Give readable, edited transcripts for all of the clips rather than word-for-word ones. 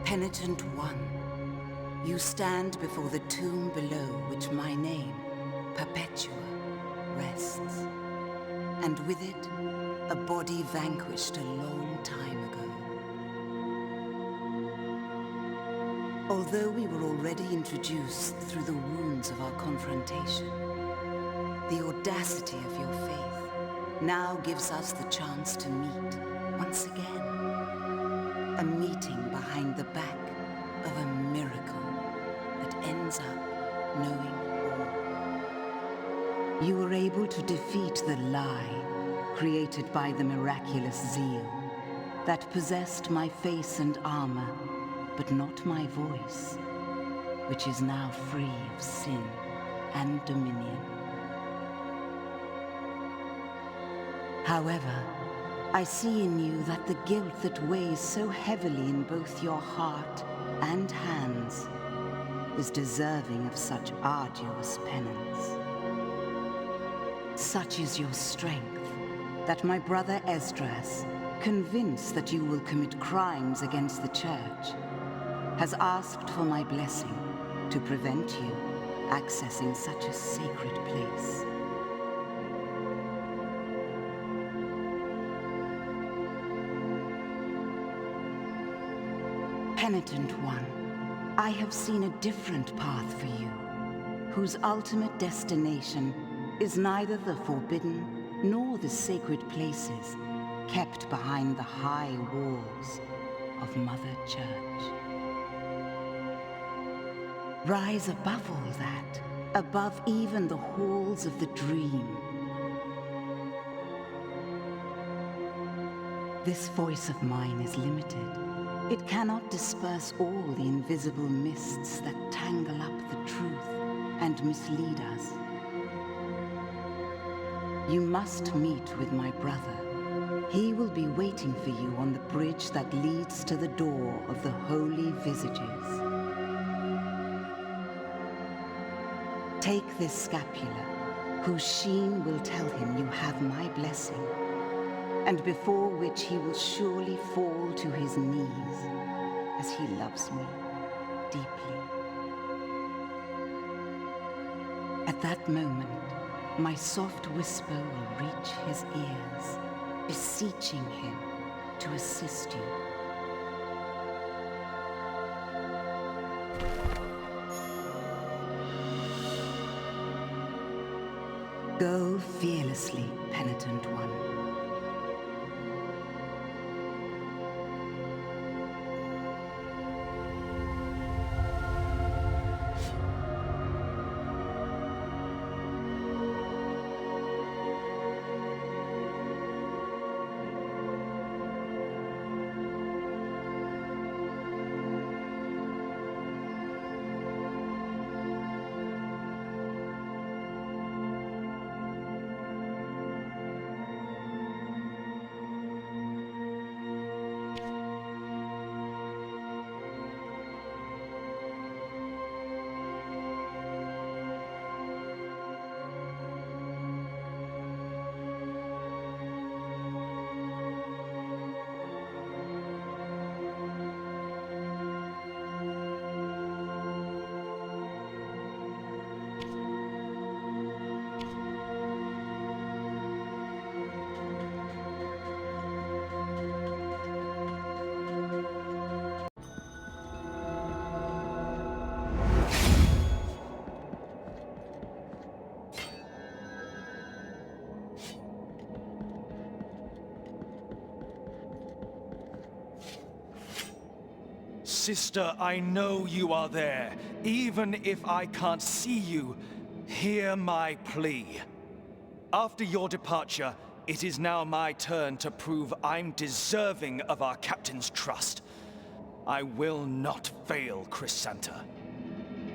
Penitent One, you stand before the tomb below which my name, Perpetua, rests. And with it, a body vanquished a long time ago. Although we were already introduced through the wounds of our confrontation, the audacity of your faith now gives us the chance to meet once again. A meeting behind the back of a miracle that ends up knowing all. You were able to defeat the lie created by the miraculous zeal that possessed my face and armor, but not my voice, which is now free of sin and dominion. However, I see in you that the guilt that weighs so heavily in both your heart and hands is deserving of such arduous penance. Such is your strength that my brother Esdras, convinced that you will commit crimes against the Church, has asked for my blessing to prevent you accessing such a sacred place. Penitent One, I have seen a different path for you, whose ultimate destination is neither the forbidden nor the sacred places kept behind the high walls of Mother Church. Rise above all that, above even the halls of the dream. This voice of mine is limited. It cannot disperse all the invisible mists that tangle up the truth and mislead us. You must meet with my brother. He will be waiting for you on the bridge that leads to the door of the Holy Visages. Take this scapular, whose sheen will tell him you have my blessing, and before which he will surely fall to his knees, as he loves me deeply. At that moment, my soft whisper will reach his ears, beseeching him to assist you. Go fearlessly, Penitent One. Sister, I know you are there. Even if I can't see you, hear my plea. After your departure, it is now my turn to prove I'm deserving of our captain's trust. I will not fail, Crisanta.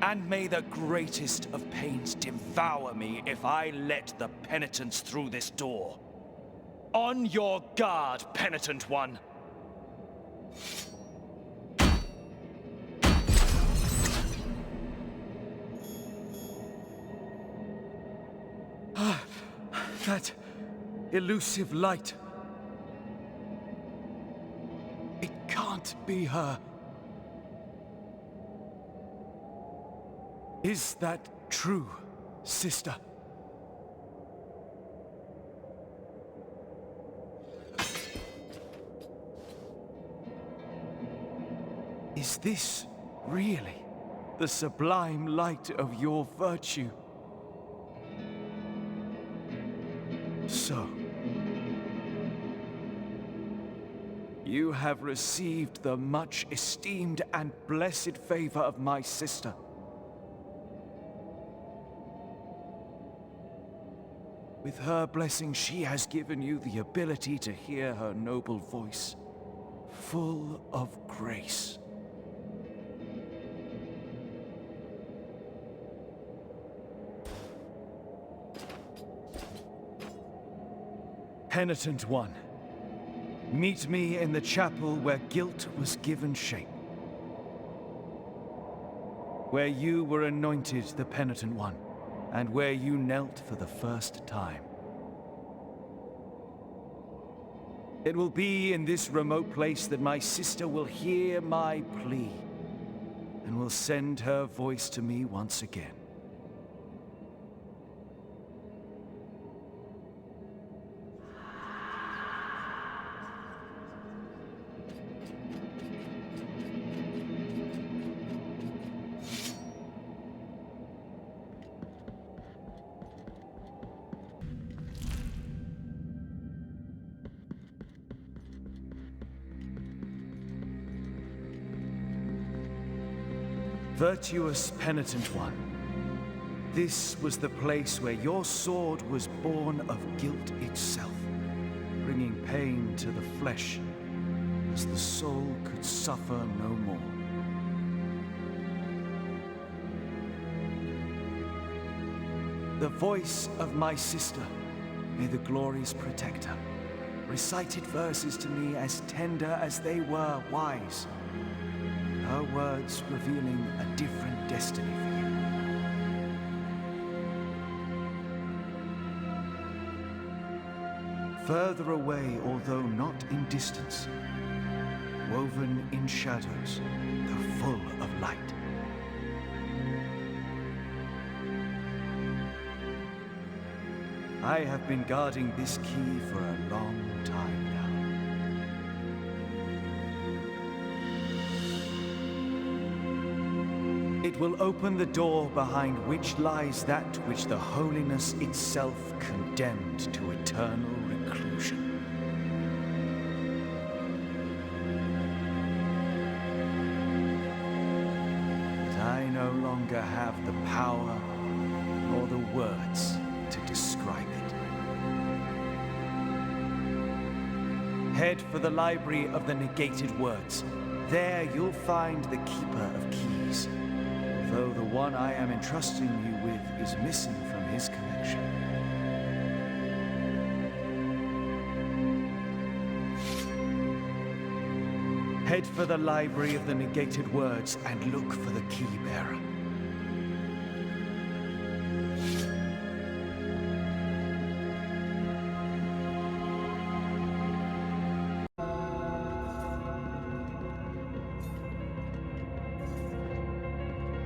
And may the greatest of pains devour me if I let the penitents through this door. On your guard, Penitent One. That elusive light. It can't be her. Is that true, sister? Is this really the sublime light of your virtue? So, you have received the much esteemed and blessed favor of my sister. With her blessing, she has given you the ability to hear her noble voice, full of grace. Penitent one, meet me in the chapel where guilt was given shape. Where you were anointed the Penitent One, and where you knelt for the first time. It will be in this remote place that my sister will hear my plea, and will send her voice to me once again. Virtuous Penitent One, this was the place where your sword was born of guilt itself, bringing pain to the flesh, as the soul could suffer no more. The voice of my sister, may the glories protect her, recited verses to me as tender as they were wise. Her words revealing a different destiny for you. Further away, although not in distance, woven in shadows, though full of light. I have been guarding this key for a long time now. It will open the door behind which lies that which the holiness itself condemned to eternal reclusion. But I no longer have the power nor the words to describe it. Head for the library of the negated words. There you'll find the Keeper of Keys. Though the one I am entrusting you with is missing from his collection. Head for the library of the negated words and look for the key bearer.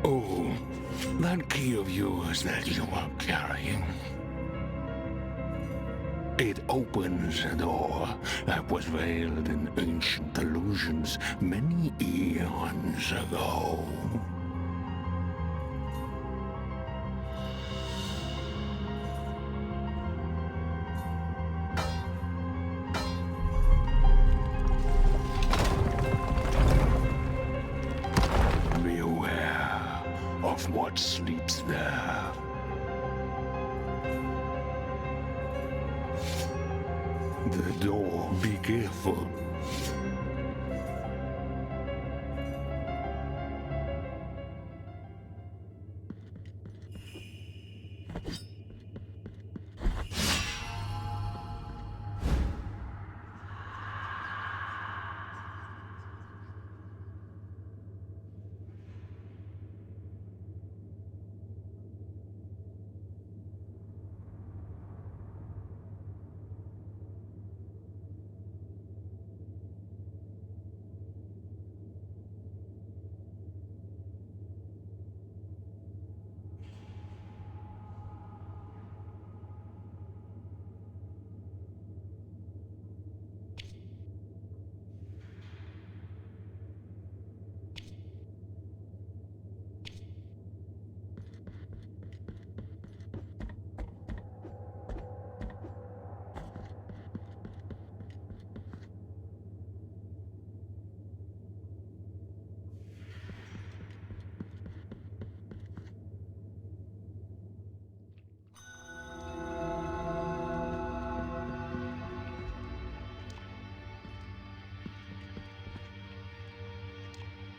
Oh, that key of yours that you are carrying. It opens a door that was veiled in ancient illusions many eons ago. Beware of what sleeps there. The door, be careful.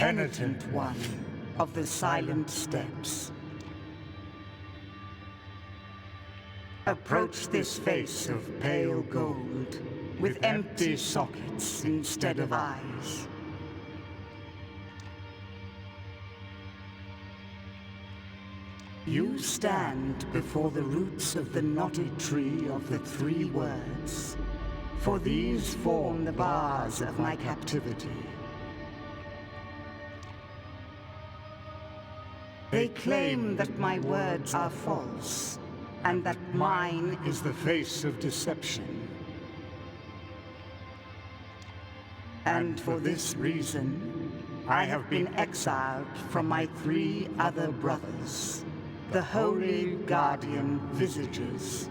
Penitent one of the silent steps. Approach this face of pale gold, with empty sockets instead of eyes. You stand before the roots of the knotted tree of the three words, for these form the bars of my captivity. They claim that my words are false, and that mine is the face of deception. And for this reason, I have been exiled from my three other brothers, the holy guardian visagers.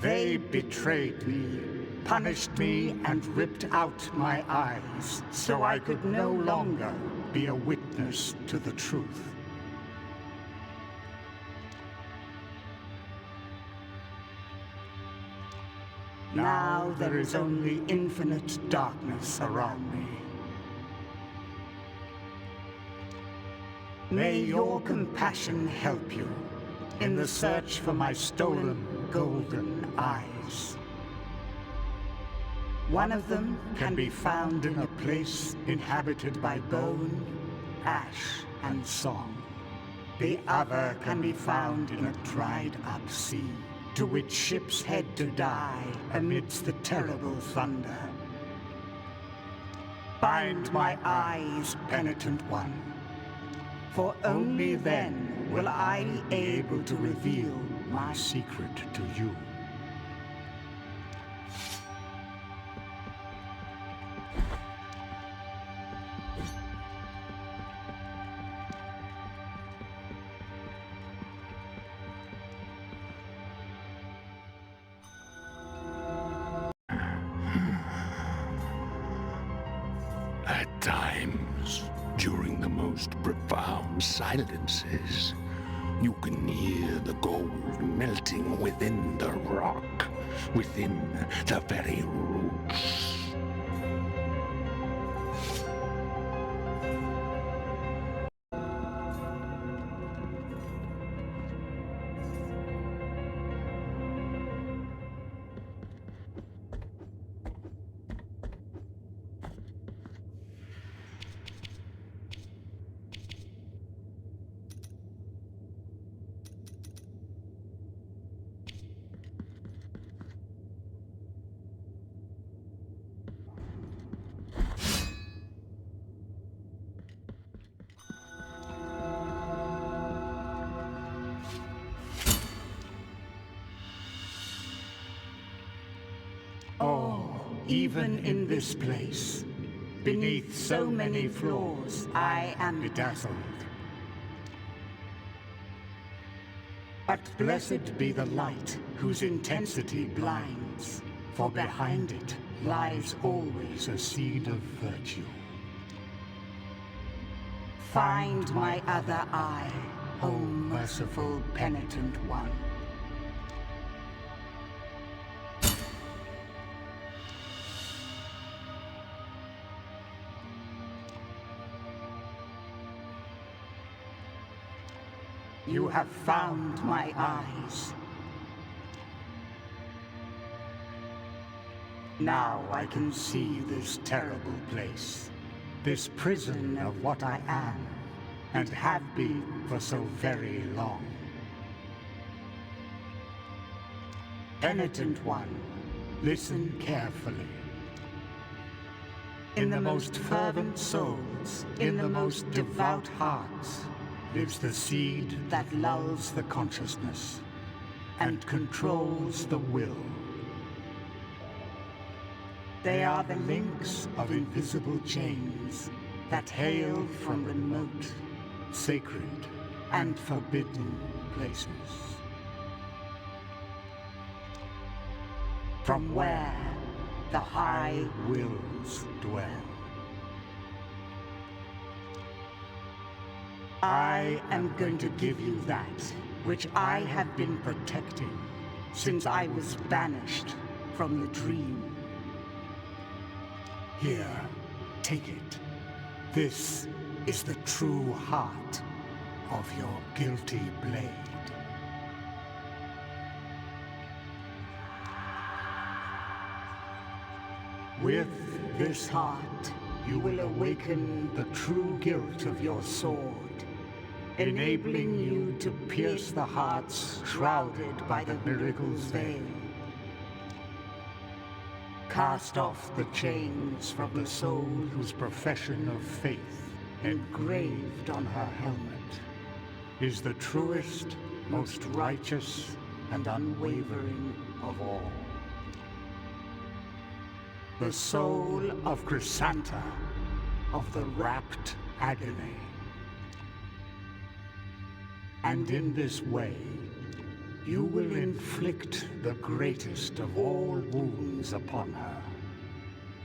They betrayed me, punished me, and ripped out my eyes, so I could no longer be a witness to the truth. Now there is only infinite darkness around me. May your compassion help you in the search for my stolen golden eyes. One of them can be found in a place inhabited by bone, ash, and song. The other can be found in a dried-up sea, to which ships head to die amidst the terrible thunder. Bind my eyes, penitent one, for only then will I be able to reveal my secret to you. At times, during the most profound silences, you can hear the gold melting within the rock, within the very roots. Even in this place, beneath so many flaws, I am bedazzled. But blessed be the light whose intensity blinds, for behind it lies always a seed of virtue. Find my other eye, O merciful penitent one. You have found my eyes. Now I can see this terrible place, this prison of what I am, and have been for so very long. Penitent one, listen carefully. In the most fervent souls, in the most devout hearts, lives the seed that lulls the consciousness and controls the will. They are the links of invisible chains that hail from remote, sacred, and forbidden places. From where the high wills dwell. I am going to give you that which I have been protecting since I was banished from the dream. Here, take it. This is the true heart of your guilty blade. With this heart, you will awaken the true guilt of your sword, enabling you to pierce the hearts shrouded by the miracle's veil. Cast off the chains from the soul whose profession of faith, engraved on her helmet, is the truest, most righteous, and unwavering of all. The soul of Crisanta, of the rapt agony. And in this way, you will inflict the greatest of all wounds upon her.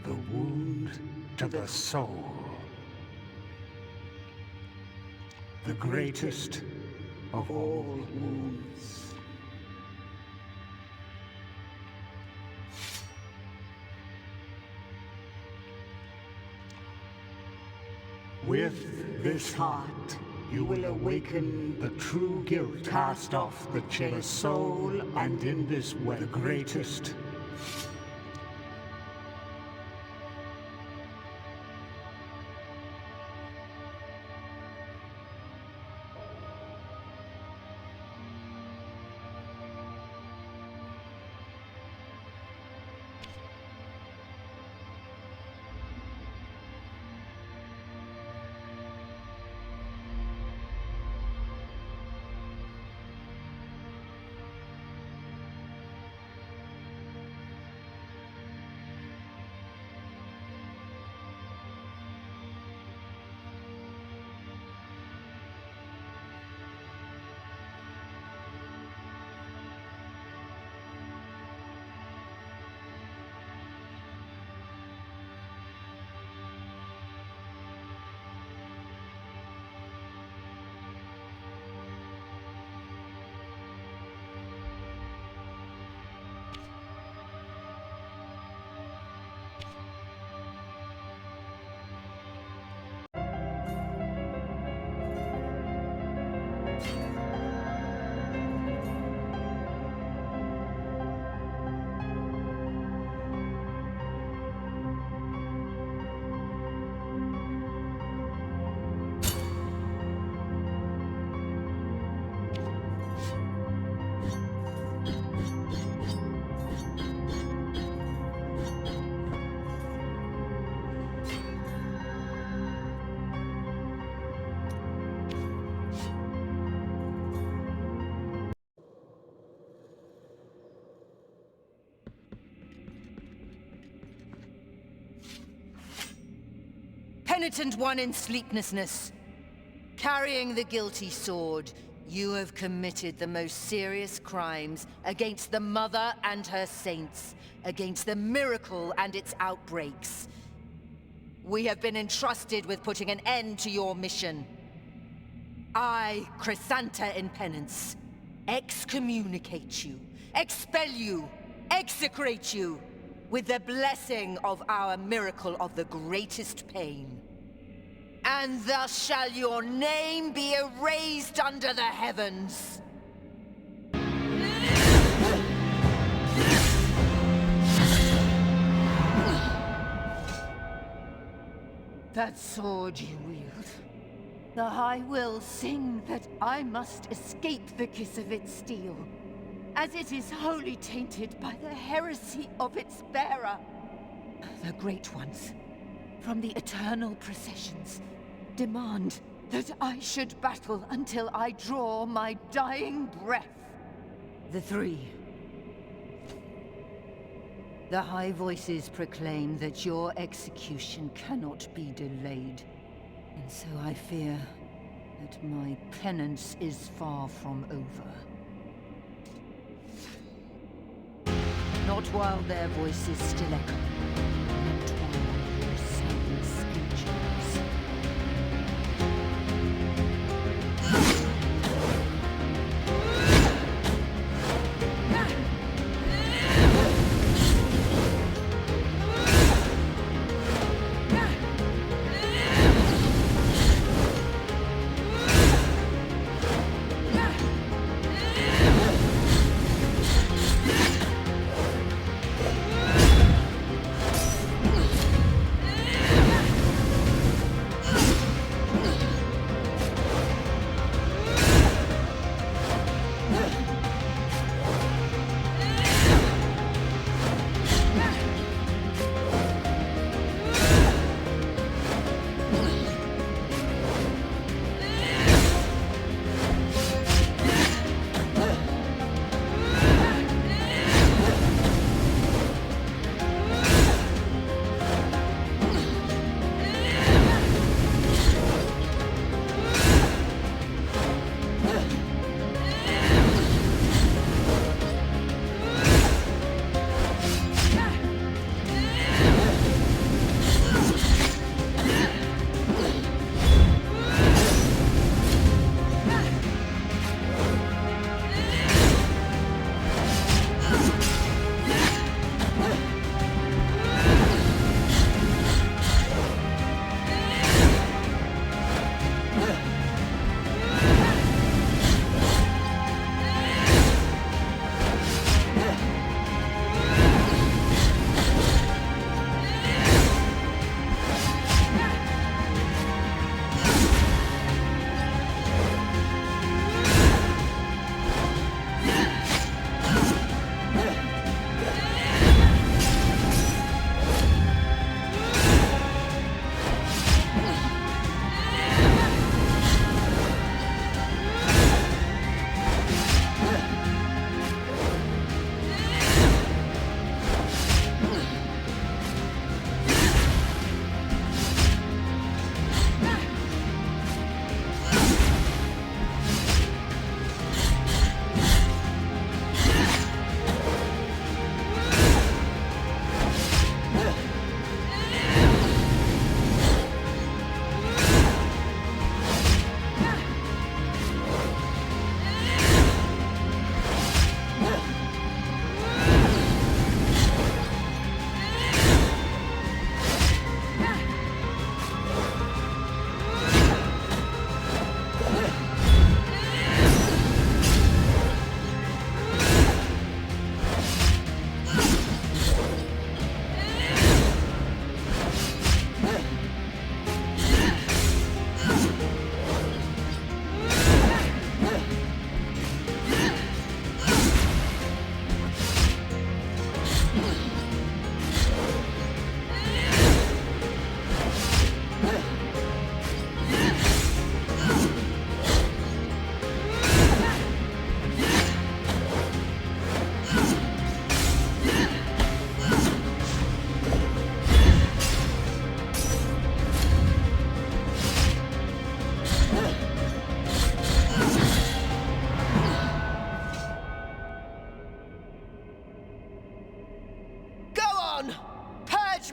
The wound to the soul. The greatest of all wounds. With this heart, you will awaken the true guilt, cast off the chain of soul, and in this way, the greatest. Penitent one in sleeplessness, carrying the guilty sword, you have committed the most serious crimes against the Mother and her saints, against the miracle and its outbreaks. We have been entrusted with putting an end to your mission. I, Crisanta in penance, excommunicate you, expel you, execrate you, with the blessing of our miracle of the greatest pain. And thus shall your name be erased under the heavens. That sword you wield, the High will sing that I must escape the kiss of its steel, as it is wholly tainted by the heresy of its bearer. The Great Ones, from the eternal processions, demand that I should battle until I draw my dying breath. The Three. The High Voices proclaim that your execution cannot be delayed, and so I fear that my penance is far from over. Not while their voices still echo. Not while your silence endures.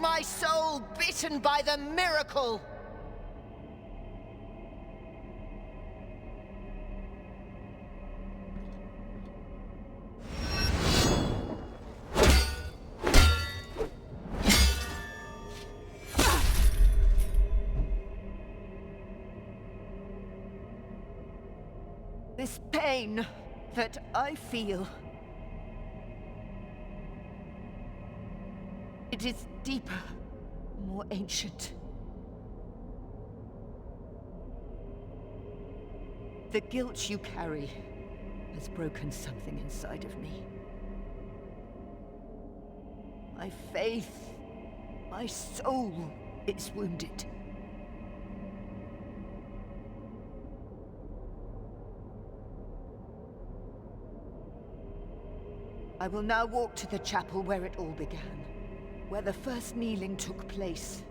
My soul bitten by the miracle! This pain that I feel, it is deeper, more ancient. The guilt you carry has broken something inside of me. My faith, my soul is wounded. I will now walk to the chapel where it all began, where the first kneeling took place.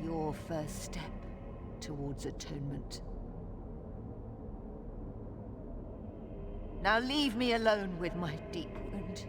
Your first step towards atonement. Now leave me alone with my deep wound.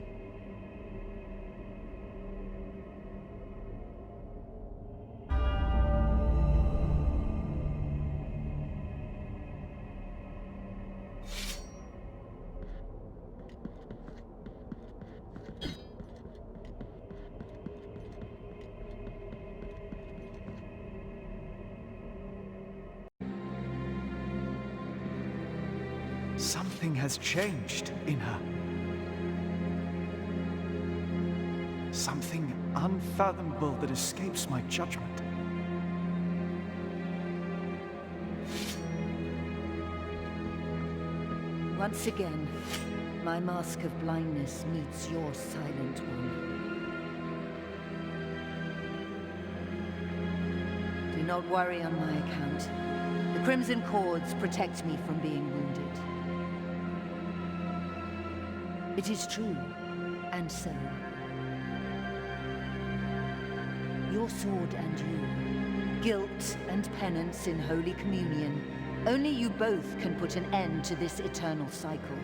Something has changed in her. Something unfathomable that escapes my judgment. Once again, my mask of blindness meets your silent one. Do not worry on my account. The Crimson Cords protect me from being wounded. It is true, and so. Your sword and you, guilt and penance in Holy Communion, only you both can put an end to this eternal cycle,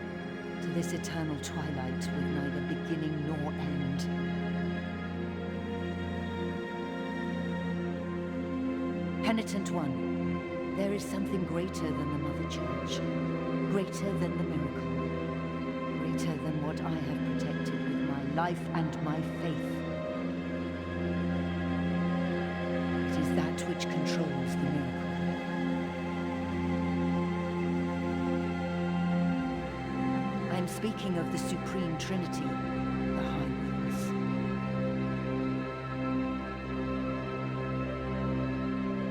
to this eternal twilight with neither beginning nor end. Penitent one, there is something greater than the Mother Church, greater than the miracle. Greater than what I have protected with my life and my faith. It is that which controls the miracle. I am speaking of the Supreme Trinity, the High Ones.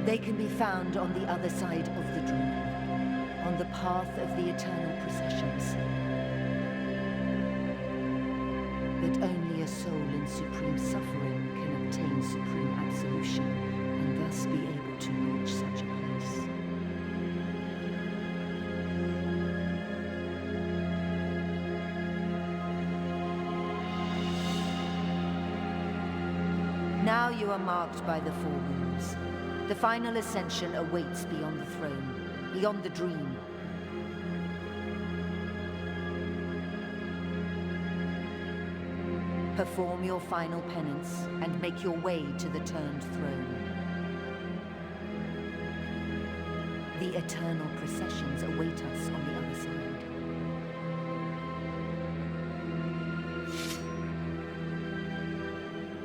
They can be found on the other side of the dream, on the path of the eternal processions. But only a soul in supreme suffering can obtain supreme absolution, and thus be able to reach such a place. Now you are marked by the four wounds. The final ascension awaits beyond the throne, beyond the dream. Perform your final penance, and make your way to the turned throne. The eternal processions await us on the other side.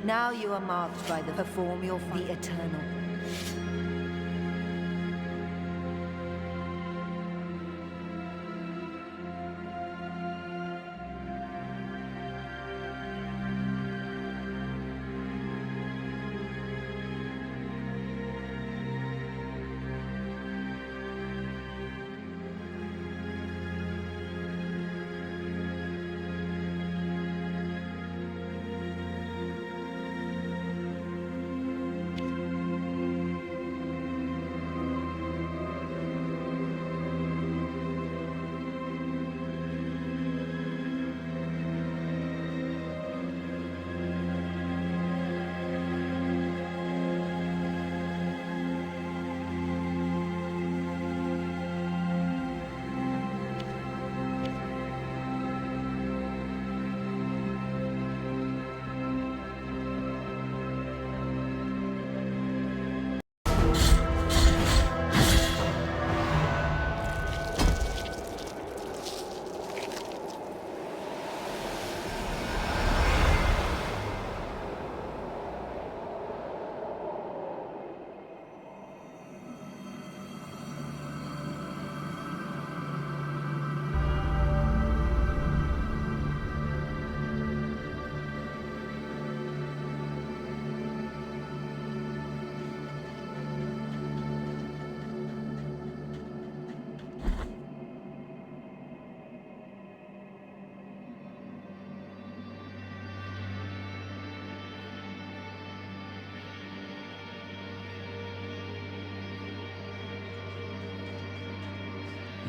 Now you are marked by the perform your the eternal.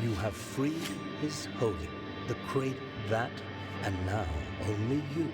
You have freed his holy, the cradle that, and now only you.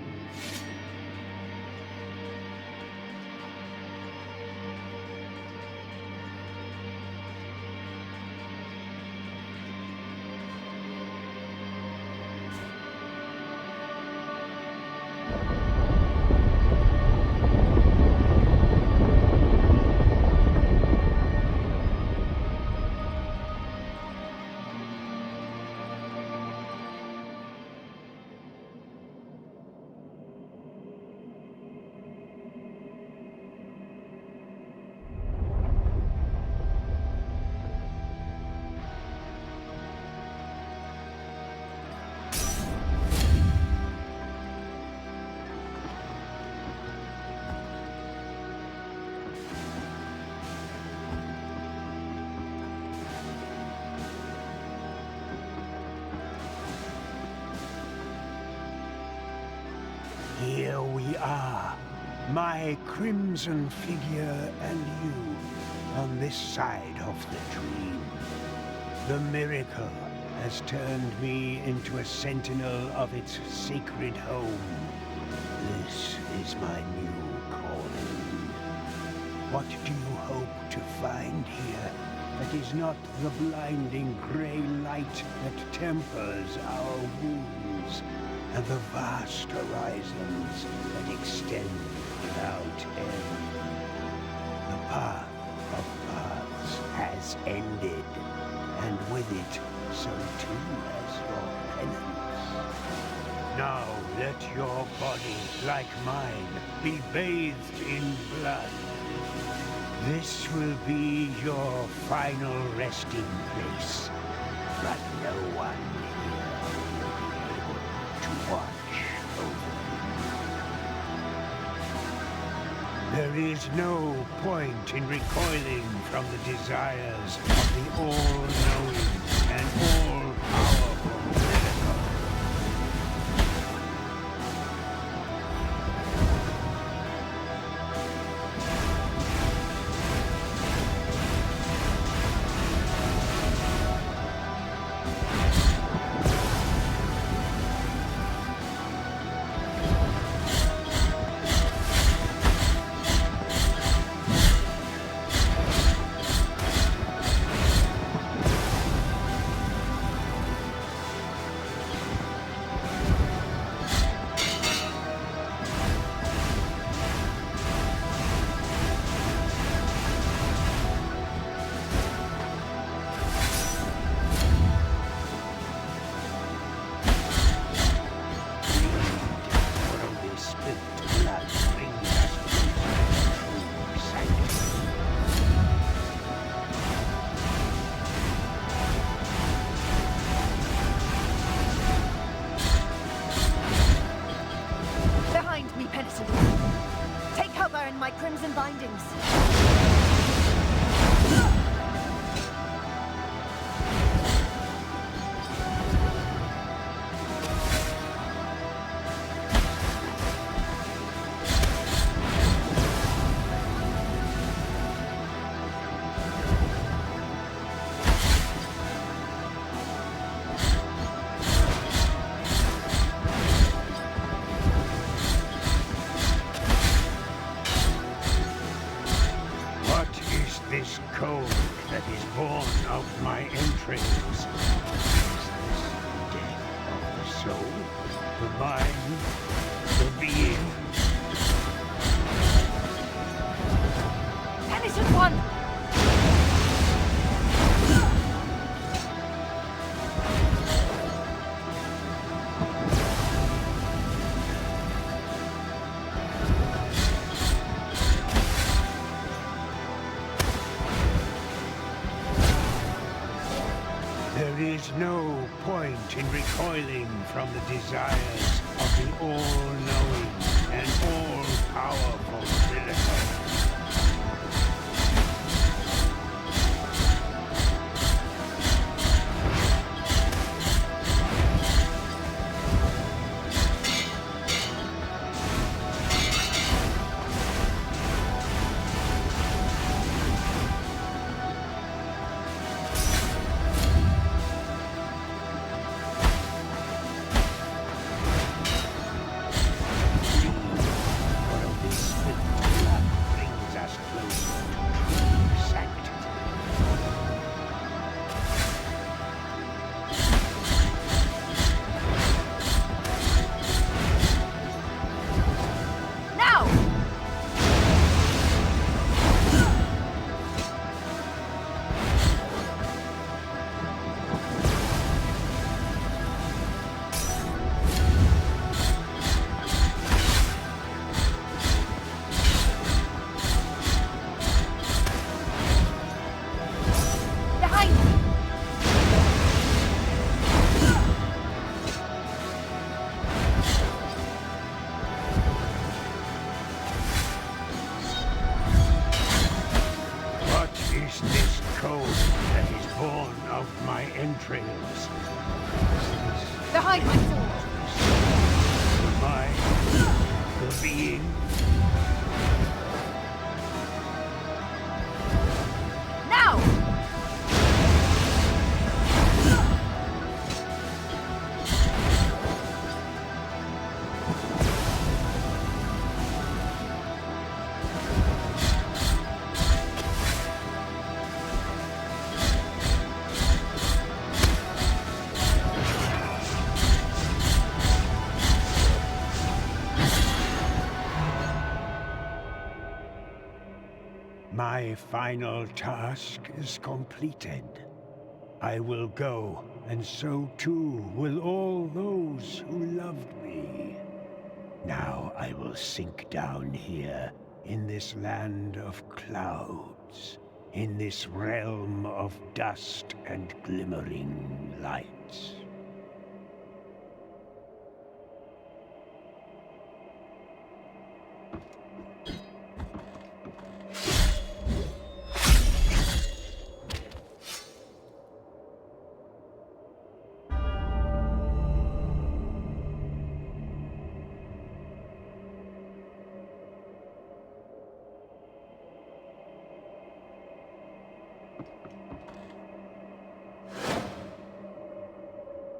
Here we are, my crimson figure and you, on this side of the dream. The miracle has turned me into a sentinel of its sacred home. This is my new calling. What do you hope to find here that is not the blinding grey light that tempers our wounds, and the vast horizons that extend without end? The path of paths has ended, and with it, so too has your penance. Now let your body, like mine, be bathed in blood. This will be your final resting place, but no one watch over. There is no point in recoiling from the desires of the all-knowing and all-powerful miracle. Crimson bindings. This code that is born of my entrails. Is this death of the soul, the mind, the being? Penitent one! There is no point in recoiling from the desires of the all-knowing and all-powerful miracle. Behind! What is this code that is born of my entrails? Behind my sword! Am I the being? Now! My final task is completed. I will go, and so too will all those who loved me. Now I will sink down here, in this land of clouds, in this realm of dust and glimmering lights.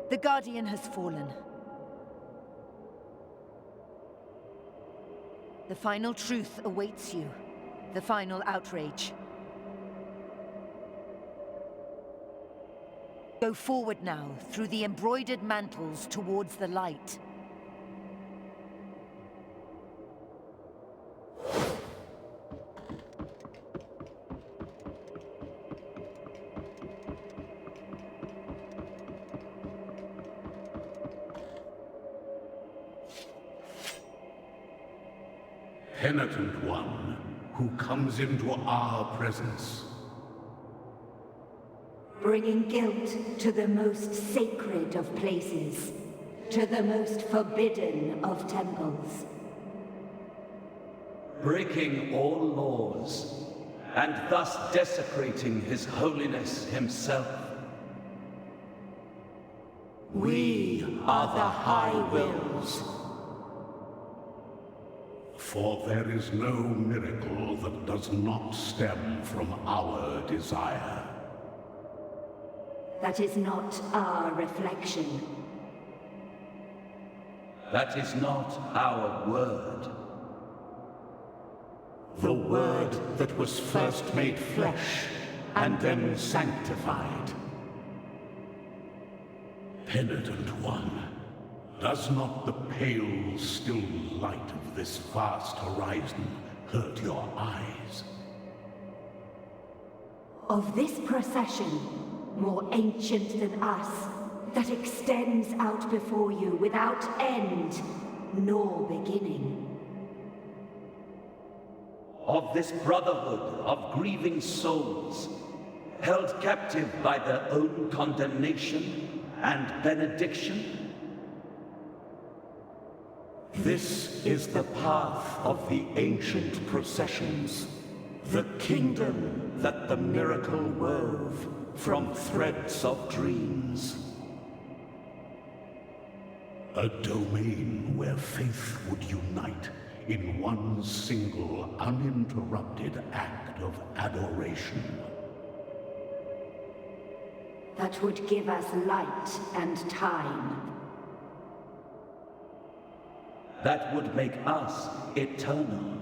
The Guardian has fallen. The final truth awaits you. The final outrage. Go forward now, through the embroidered mantles towards the light. Penitent one who comes into our presence. Bringing guilt to the most sacred of places, to the most forbidden of temples. Breaking all laws, and thus desecrating His Holiness himself. We are the High Wills. For there is no miracle that does not stem from our desire. That is not our reflection. That is not our word. The word that was first made flesh and then sanctified. Penitent one, does not the pale, still light of this vast horizon hurt your eyes? Of this procession, more ancient than us, that extends out before you without end nor beginning. Of this brotherhood of grieving souls, held captive by their own condemnation and benediction. This is the path of the ancient processions, the kingdom that the miracle wove from threads of dreams. A domain where faith would unite in one single uninterrupted act of adoration. That would give us light and time. That would make us eternal.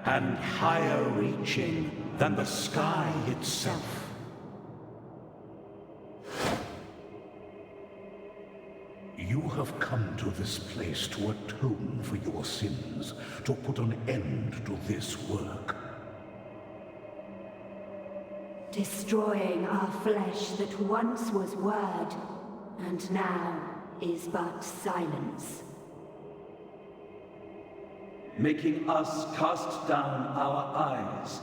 And higher reaching than the sky itself. You have come to this place to atone for your sins, to put an end to this work. Destroying our flesh that once was word, and now is but silence. Making us cast down our eyes,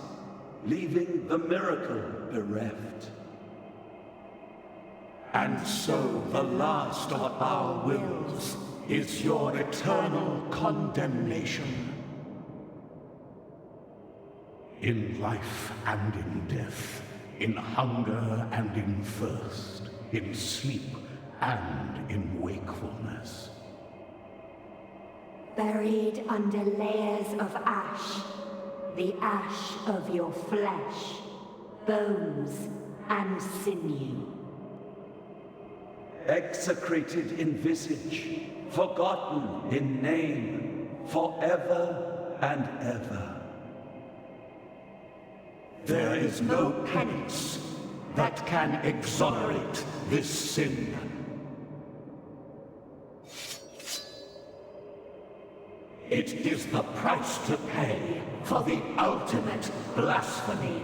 leaving the miracle bereft. And so the last of our wills is your eternal condemnation. In life and in death, in hunger and in thirst, in sleep and in wakefulness. Buried under layers of ash, the ash of your flesh, bones and sinew. Execrated in visage, forgotten in name, forever and ever. There is no penance that can exonerate this sin. It is the price to pay for the ultimate blasphemy.